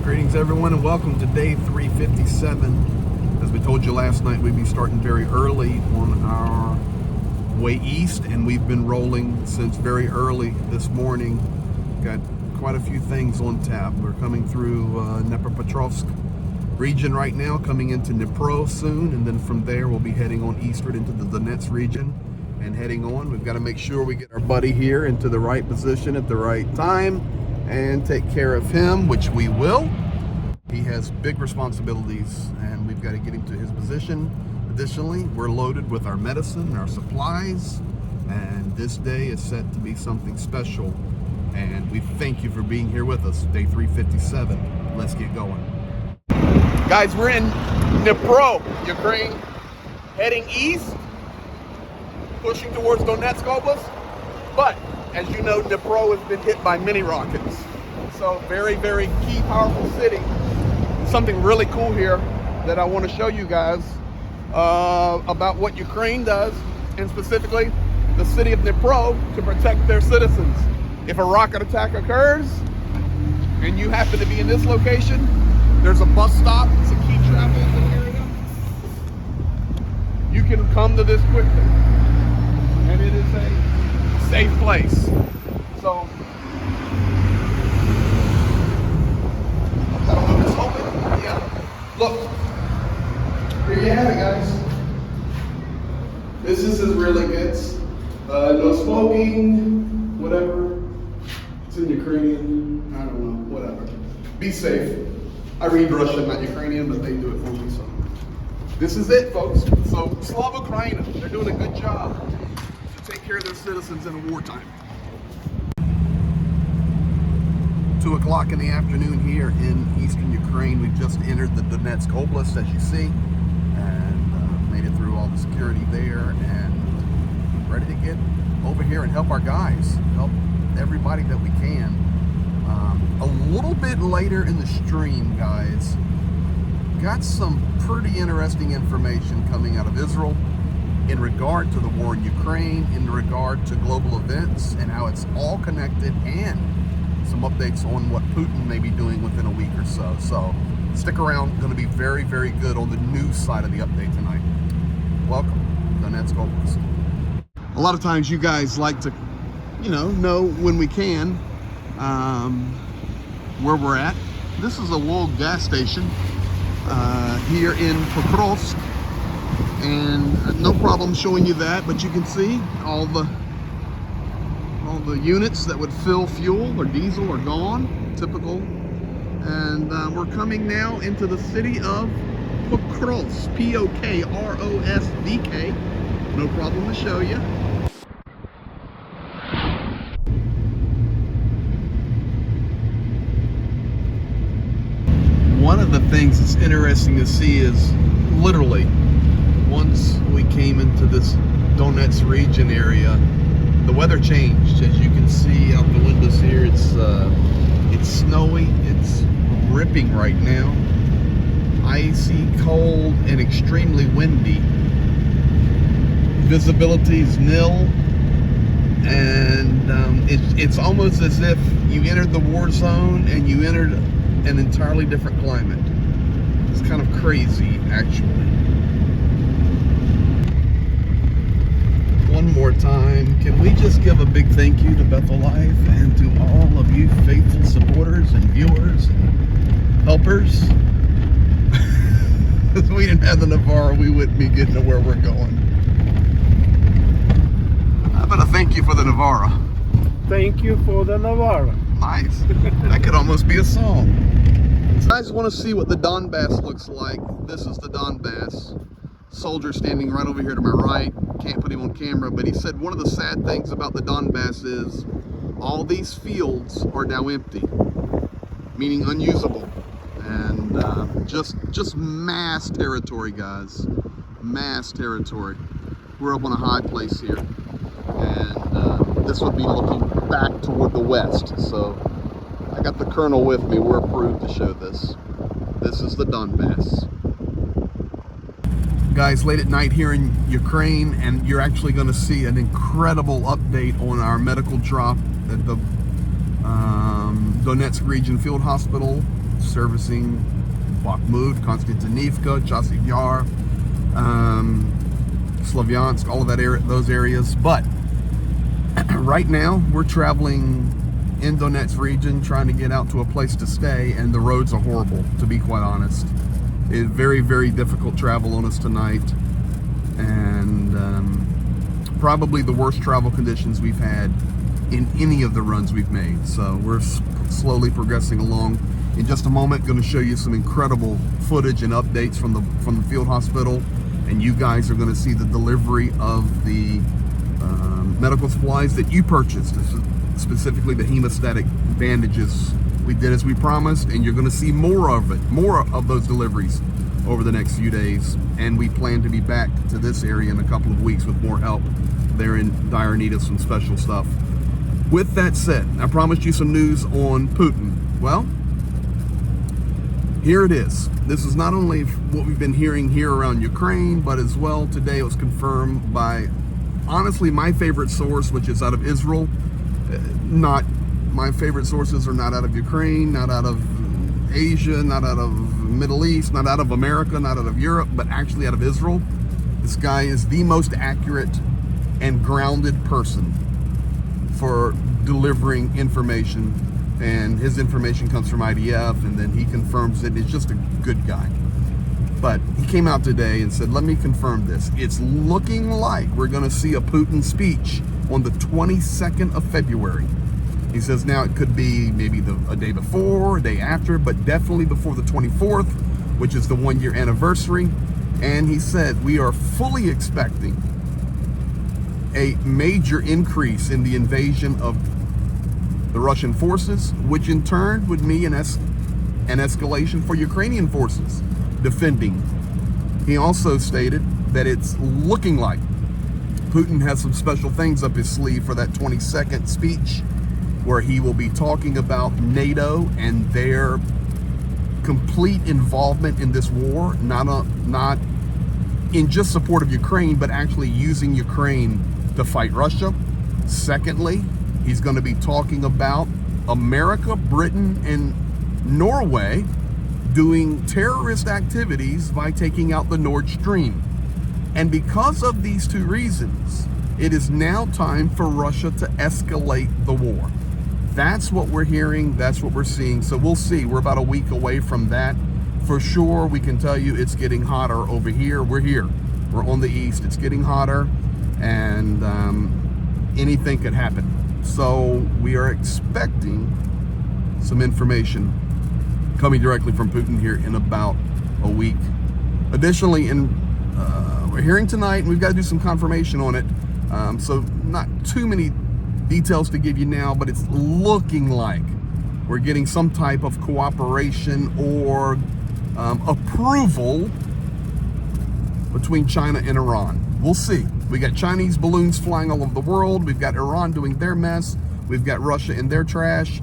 Greetings everyone and welcome to day 357. As we told you last night, we'd be starting very early on our way east, and we've been rolling since very early this morning. Got quite a few things on tap. We're coming through Dnipropetrovsk region right now, coming into Dnipro soon, and then from there we'll be heading on eastward into the Donetsk region and heading on. We've got to make sure we get our buddy here into the right position at the right time and take care of him, which we will. He has big responsibilities and we've got to get him to his position. Additionally, we're loaded with our medicine, our supplies, and this day is set to be something special. And we thank you for being here with us. Day 357. Let's get going. Guys, we're in Dnipro, Ukraine, heading east, pushing towards Donetsk Oblast. But as you know, Dnipro has been hit by mini rockets. So very, very key, powerful city. Something really cool here that I want to show you guys about what Ukraine does, and specifically the city of Dnipro, to protect their citizens. If a rocket attack occurs and you happen to be in this location, there's a bus stop, it's a key travel area. You can come to this quickly, and it is a safe place. So I don't know if it's open. Yeah. Look. Here you have it, guys. This is as real it gets. No smoking, whatever. It's in Ukrainian. I don't know, whatever. Be safe. I read Russian, not Ukrainian, but they do it for me. So this is it, folks. So Slava Ukraine, they're doing a good job to take care of their citizens in wartime. 2 o'clock in the afternoon here in eastern Ukraine. We've just entered the Donetsk Oblast, as you see, and made it through all the security there, and ready to get over here and help our guys, help everybody that we can. A little bit later in the stream, guys, got some pretty interesting information coming out of Israel in regard to the war in Ukraine, in regard to global events and how it's all connected, and some updates on what Putin may be doing within a week or so. So stick around, going to be very, very good on the news side of the update tonight. Welcome, Donetsk Oblast. A lot of times you guys like to, know when we can where we're at. This is a Wold gas station here in Pokrovsk, and no problem showing you that, but you can see all the units that would fill fuel or diesel are gone, typical. And we're coming now into the city of Pokrovsk, P-O-K-R-O-S-V-K. No problem to show you. One of the things that's interesting to see is literally once we came into this Donetsk region area, the weather changed. As you can see out the windows here, it's snowy, it's ripping right now, icy, cold, and extremely windy. Visibility is nil, and it's almost as if you entered the war zone and you entered an entirely different climate. It's kind of crazy, actually. One more time, can we just give a big thank you to Bethel Life and to all of you faithful supporters and viewers and helpers? If we didn't have the Navarra, we wouldn't be getting to where we're going. How about a thank you for the Navarra? Thank you for the Navarra. Nice. That could almost be a song. So I just want to see what the Donbass looks like. This is the Donbass. Soldier standing right over here to my right. Can't put him on camera, but he said one of the sad things about the Donbass is all these fields are now empty, meaning unusable, and just mass territory, guys. Mass territory. We're up on a high place here, and this would be looking back toward the west. So I got the colonel with me. We're approved to show this. This is the Donbass. Guys, late at night here in Ukraine, and you're actually going to see an incredible update on our medical drop at the Donetsk Region Field Hospital. servicing Bahkmut, Konstantinivka, Chasiv Yar, Slavyansk, all of those areas. But right now, we're traveling in Donetsk region, trying to get out to a place to stay, and the roads are horrible, to be quite honest. It's very, very difficult travel on us tonight, and probably the worst travel conditions we've had in any of the runs we've made. So we're slowly progressing along. In just a moment, going to show you some incredible footage and updates from the field hospital, and you guys are going to see the delivery of the medical supplies that you purchased, specifically the hemostatic bandages. We did as we promised, and you're going to see more of those deliveries over the next few days. And we plan to be back to this area in a couple of weeks with more help. They're in dire need of some special stuff. With that said, I promised you some news on Putin. Well, here it is. This is not only what we've been hearing here around Ukraine, but as well today it was confirmed by, honestly, my favorite source, which is out of Israel. Not my favorite sources are not out of Ukraine, not out of Asia, not out of Middle East, not out of America, not out of Europe, but actually out of Israel. This guy is the most accurate and grounded person for delivering information, and his information comes from IDF, and then he confirms it. It's just a good guy. But he came out today and said, let me confirm this. It's looking like we're going to see a Putin speech on the 22nd of February. He says now it could be maybe a day before, a day after, but definitely before the 24th, which is the 1-year anniversary. And he said we are fully expecting a major increase in the invasion of the Russian forces, which in turn would mean an escalation for Ukrainian forces defending. He also stated that it's looking like Putin has some special things up his sleeve for that 22nd speech, where he will be talking about NATO and their complete involvement in this war, not in just support of Ukraine, but actually using Ukraine to fight Russia. Secondly, he's going to be talking about America, Britain, and Norway doing terrorist activities by taking out the Nord Stream. And because of these two reasons, it is now time for Russia to escalate the war. That's what we're hearing. That's what we're seeing. So we'll see. We're about a week away from that. For sure, we can tell you it's getting hotter over here. We're here. We're on the east. It's getting hotter, and anything could happen. So we are expecting some information coming directly from Putin here in about a week. Additionally, we're hearing tonight, and we've got to do some confirmation on it. So not too many details to give you now, but it's looking like we're getting some type of cooperation or approval between China and Iran. We'll see. We got Chinese balloons flying all over the world. We've got Iran doing their mess. We've got Russia in their trash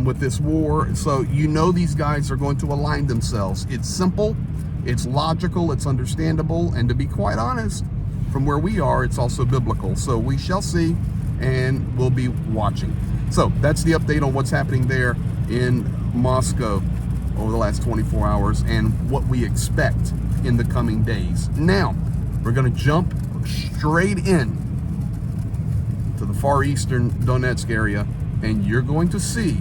with this war. So you know these guys are going to align themselves. It's simple, it's logical, it's understandable, and to be quite honest, from where we are, it's also biblical. So we shall see, and we'll be watching. So that's the update on what's happening there in Moscow over the last 24 hours and what we expect in the coming days. Now, we're going to jump straight in to the far eastern Donetsk area, and you're going to see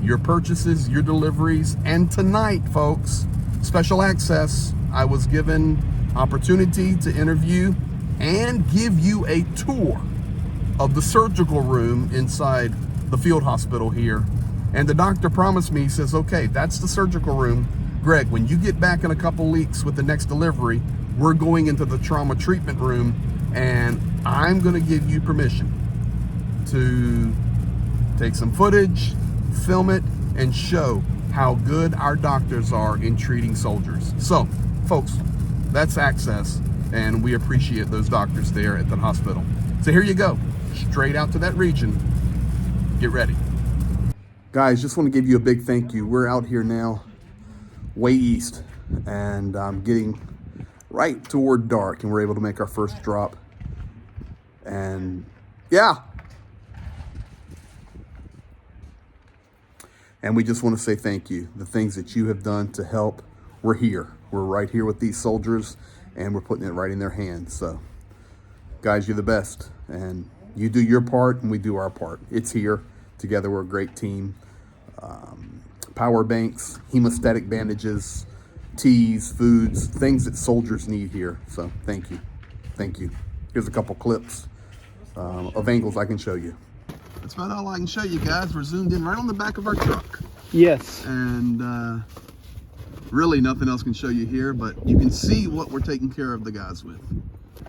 your purchases, your deliveries, and tonight, folks, special access. I was given opportunity to interview and give you a tour of the surgical room inside the field hospital here. And the doctor promised me, he says, okay, that's the surgical room. Greg, when you get back in a couple weeks with the next delivery, we're going into the trauma treatment room, and I'm going to give you permission to take some footage, film it, and show how good our doctors are in treating soldiers. So, folks, that's access, and we appreciate those doctors there at the hospital. So here you go, straight out to that region. Get ready. Guys, just want to give you a big thank you. We're out here now, way east, and I'm getting right toward dark, and we're able to make our first drop. And yeah, And we just want to say thank you. The things that you have done to help, we're here. We're right here with these soldiers, and we're putting it right in their hands. So, guys, you're the best. And you do your part, and we do our part. It's here. Together, we're a great team. Power banks, hemostatic bandages, teas, foods, things that soldiers need here. So, thank you. Thank you. Here's a couple clips of angles I can show you. That's about all I can show you guys. We're zoomed in right on the back of our truck. Yes. And really nothing else can show you here, but you can see what we're taking care of the guys with.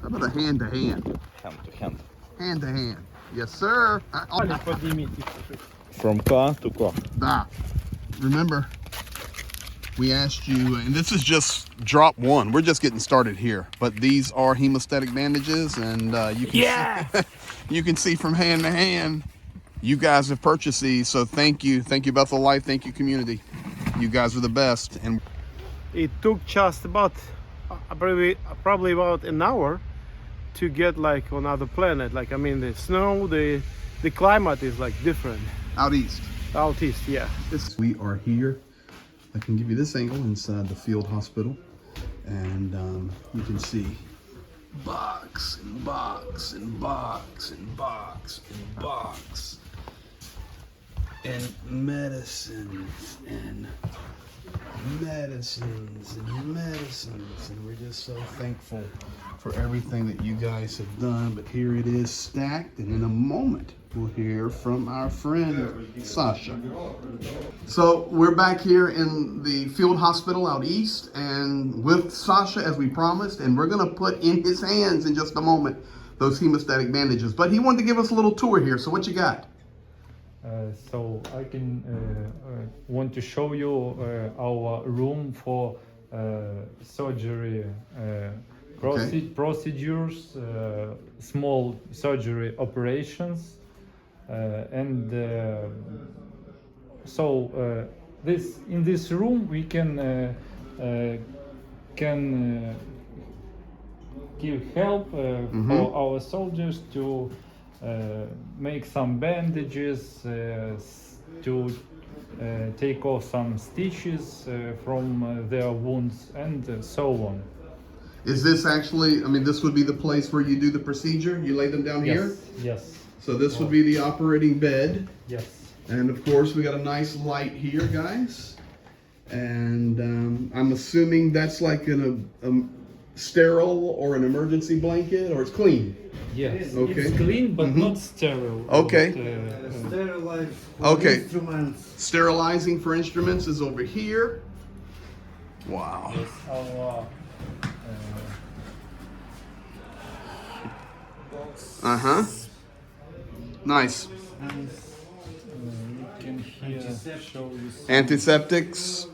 How about a hand to hand? Hand to hand. Hand to hand. Yes, sir. From car to car. Remember, we asked you, and this is just drop one. We're just getting started here, but these are hemostatic bandages, and you can see, you can see from hand to hand. You guys have purchased these, so thank you Bethel Life, thank you community. You guys are the best. And It took just about probably about an hour to get like on other planet. Like I mean, the snow, the climate is like different. out east. Out east, yeah. We are here. I can give you this angle inside the field hospital, and you can see box and box and box and box and box and medicines and medicines and medicines, and we're just so thankful for everything that you guys have done. But here it is stacked, and in a moment we'll hear from our friend Sasha. So we're back here in the field hospital out east, and with Sasha as we promised, and we're gonna put in his hands in just a moment those hemostatic bandages. But he wanted to give us a little tour here, so what you got? So I can want to show you our room for surgery procedures, small surgery operations, and so in this room we can give help for our soldiers to make some bandages, to take off some stitches from their wounds, and so on. Is this actually, I mean, this would be the place where you do the procedure? You lay them down here? Yes. So this would be the operating bed. Yes. And of course, we got a nice light here, guys. And I'm assuming that's like a sterile or an emergency blanket, or it's clean? Yes. Okay. It's clean, but not sterile. Okay. Sterilize Okay. instruments. Sterilizing for instruments is over here. Wow. Yes, our Uh-huh. Nice. you can here show you Antiseptics.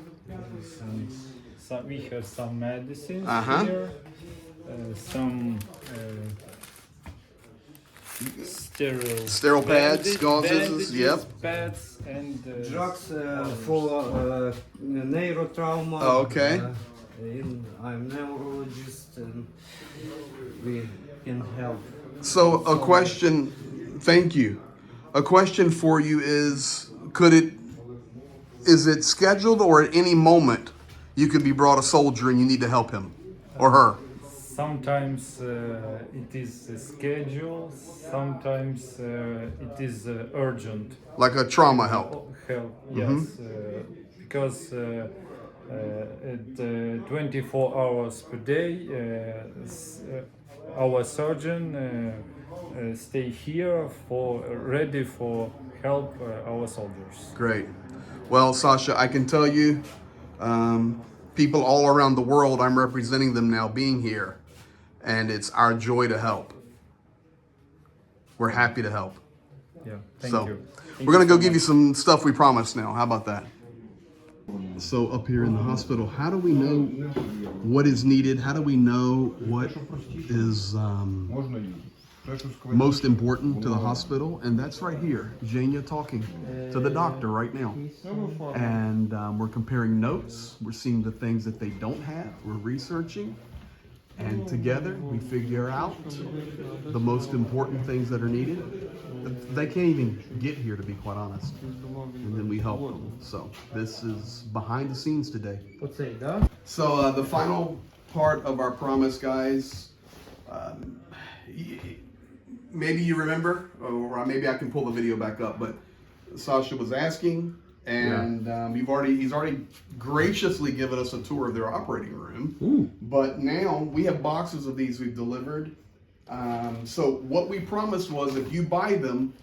some, we have some medicines Uh-huh. here, some sterile Pads, gauzes, yep. pads, and Drugs for neurotrauma. Oh, okay. I'm neurologist, and we can help. So a question, thank you. A question for you is it scheduled, or at any moment you could be brought a soldier and you need to help him or her? sometimes it is scheduled, sometimes it is urgent Like a trauma help? yes, because at 24 hours per day our surgeon stay here ready for help our soldiers. Great. Well, Sasha, I can tell you, people all around the world, I'm representing them now being here, and it's our joy to help. We're happy to help. Yeah, thank So you. we're gonna go give you some stuff we promised now. How about that? So up here in the hospital, how do we know what is needed? How do we know what is most important to the hospital? And that's right here, Jania talking to the doctor right now. And we're comparing notes. We're seeing the things that they don't have. We're researching. And together we figure out the most important things that are needed. They can't even get here, to be quite honest. And then we help them. So this is behind the scenes today. So the final part of our promise, guys, maybe you remember, or maybe I can pull the video back up, but Sasha was asking, and he's already graciously given us a tour of their operating room. Ooh. But now we have boxes of these we've delivered. So what we promised was, if you buy them,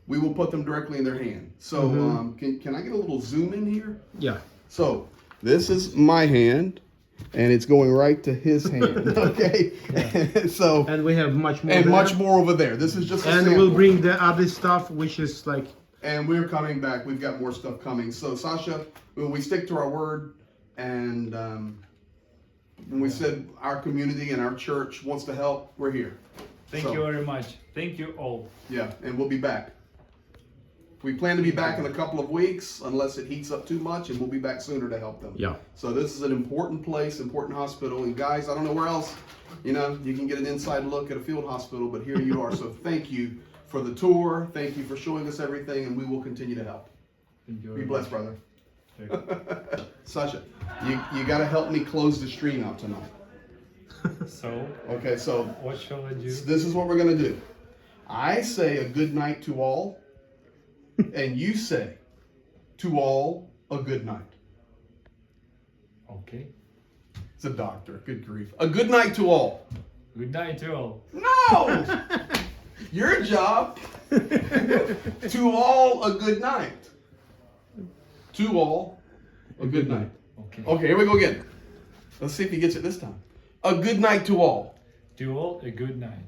we will put them directly in their hand. So can I get a little zoom in here? Yeah. So this is my hand, and it's going right to his hand. Okay. So And we have much more. and there. much more over there. This is just a And sample. we'll bring the other stuff, which is like. And we're coming back. We've got more stuff coming. So Sasha, when we stick to our word, and when we said our community and our church wants to help, we're here. Thank you very much. Thank you all. Yeah, and we'll be back. We plan to be back in a couple of weeks, unless it heats up too much, and we'll be back sooner to help them. Yeah. So this is an important place, important hospital. And guys, I don't know where else, you can get an inside look at a field hospital, but here you are. So thank you for the tour. Thank you for showing us everything, and we will continue to help. Thank you Be very blessed, much. brother. Sasha, you got to help me close the stream out tonight. So, Okay, so what shall I do? this is what we're going to do. I say a good night to all, and you say to all a good night. Okay. It's a doctor. Good grief. A good night to all. Good night to all. No! Your job. To all a good night. To all a good night. Okay. Okay, here we go again. Let's see if he gets it this time. A good night to all. To all a good night.